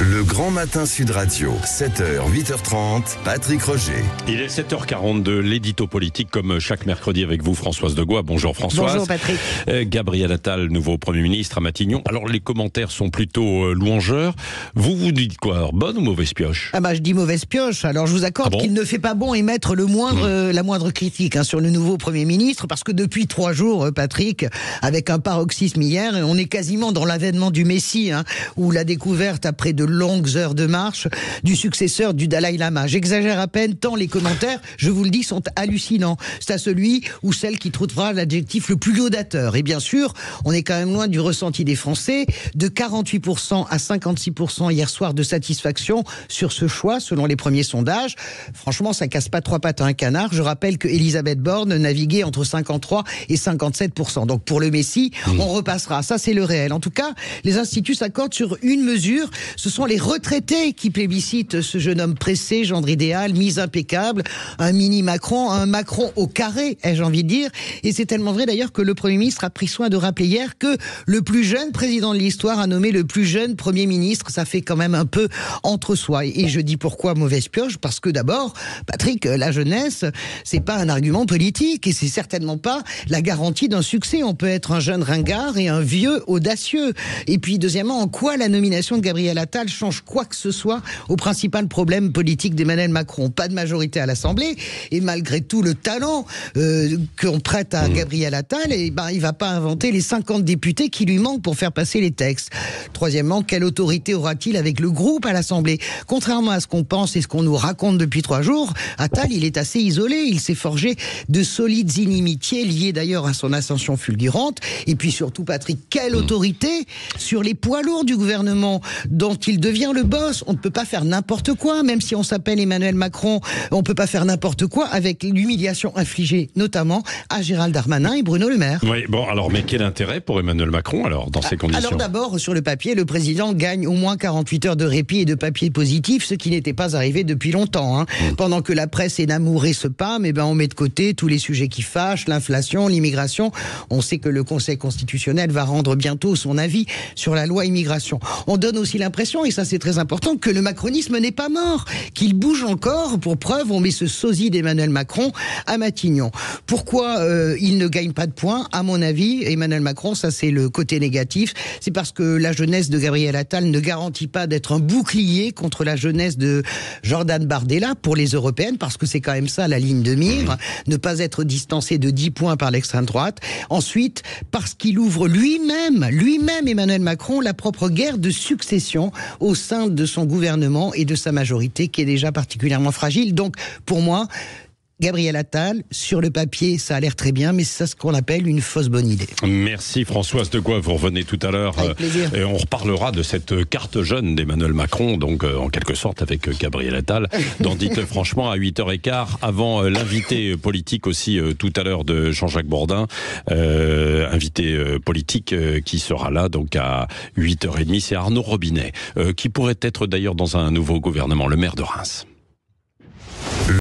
Le Grand Matin Sud Radio, 7h, 8h30, Patrick Roger. Il est 7h42, l'édito politique comme chaque mercredi avec vous, Françoise Degois. Bonjour Françoise. Bonjour Patrick. Gabriel Attal, nouveau Premier ministre à Matignon. Alors les commentaires sont plutôt louangeurs. Vous dites quoi, alors, bonne ou mauvaise pioche? Je dis mauvaise pioche. Alors je vous accorde qu'il ne fait pas bon émettre la moindre critique sur le nouveau Premier ministre, parce que depuis 3 jours, Patrick, avec un paroxysme hier, on est quasiment dans l'avènement du Messie, où la découverte après de longues heures de marche du successeur du Dalai Lama. J'exagère à peine tant les commentaires, je vous le dis, sont hallucinants. C'est à celui ou celle qui trouvera l'adjectif le plus laudateur. Et bien sûr, on est quand même loin du ressenti des Français, de 48% à 56% hier soir de satisfaction sur ce choix, selon les premiers sondages. Franchement, ça casse pas 3 pattes à un canard. Je rappelle que Elisabeth Borne naviguait entre 53 et 57%. Donc pour le Messie, on repassera. Ça, c'est le réel. En tout cas, les instituts s'accordent sur une mesure. Ce sont les retraités qui plébiscitent ce jeune homme pressé, gendre idéal, mise impeccable, un mini Macron, un Macron au carré, ai-je envie de dire. Et c'est tellement vrai d'ailleurs que le Premier ministre a pris soin de rappeler hier que le plus jeune président de l'histoire a nommé le plus jeune Premier ministre. Ça fait quand même un peu entre soi. Et je dis pourquoi mauvaise pioche? Parce que d'abord, Patrick, la jeunesse, c'est pas un argument politique et c'est certainement pas la garantie d'un succès. On peut être un jeune ringard et un vieux audacieux. Et puis deuxièmement, en quoi la nomination de Gabriel Attal change quoi que ce soit au principal problème politique d'Emmanuel Macron? Pas de majorité à l'Assemblée, et malgré tout le talent qu'on prête à Gabriel Attal, il va pas inventer les 50 députés qui lui manquent pour faire passer les textes. Troisièmement, quelle autorité aura-t-il avec le groupe à l'Assemblée? Contrairement à ce qu'on pense et ce qu'on nous raconte depuis 3 jours, Attal, il est assez isolé, il s'est forgé de solides inimitiés liées d'ailleurs à son ascension fulgurante. Et puis surtout, Patrick, quelle autorité sur les poids lourds du gouvernement dont il devient le boss. On ne peut pas faire n'importe quoi, même si on s'appelle Emmanuel Macron, on ne peut pas faire n'importe quoi avec l'humiliation infligée notamment à Gérald Darmanin et Bruno Le Maire. Oui, bon, alors, mais quel intérêt pour Emmanuel Macron, alors, dans ces conditions? Alors d'abord, sur le papier, le président gagne au moins 48 heures de répit et de papier positif, ce qui n'était pas arrivé depuis longtemps. Pendant que la presse énamourée se pâme, on met de côté tous les sujets qui fâchent, l'inflation, l'immigration. On sait que le Conseil constitutionnel va rendre bientôt son avis sur la loi immigration. On donne aussi l'impression, et ça c'est très important, que le macronisme n'est pas mort, qu'il bouge encore. Pour preuve, on met ce sosie d'Emmanuel Macron à Matignon. Pourquoi il ne gagne pas de points? À mon avis, Emmanuel Macron, ça c'est le côté négatif, c'est parce que la jeunesse de Gabriel Attal ne garantit pas d'être un bouclier contre la jeunesse de Jordan Bardella pour les européennes, parce que c'est quand même ça la ligne de mire, ne pas être distancé de 10 points par l'extrême droite. Ensuite, parce qu'il ouvre lui-même Emmanuel Macron, la propre guerre de succession au sein de son gouvernement et de sa majorité qui est déjà particulièrement fragile. Donc, pour moi, Gabriel Attal, sur le papier, ça a l'air très bien, mais c'est ce qu'on appelle une fausse bonne idée. Merci Françoise Degois, vous revenez tout à l'heure. Avec plaisir. Et on reparlera de cette carte jeune d'Emmanuel Macron, donc en quelque sorte avec Gabriel Attal, dans Dites-le franchement à 8h15, avant l'invité politique aussi tout à l'heure de Jean-Jacques Bourdin, invité politique qui sera là donc à 8h30, c'est Arnaud Robinet, qui pourrait être d'ailleurs dans un nouveau gouvernement, le maire de Reims.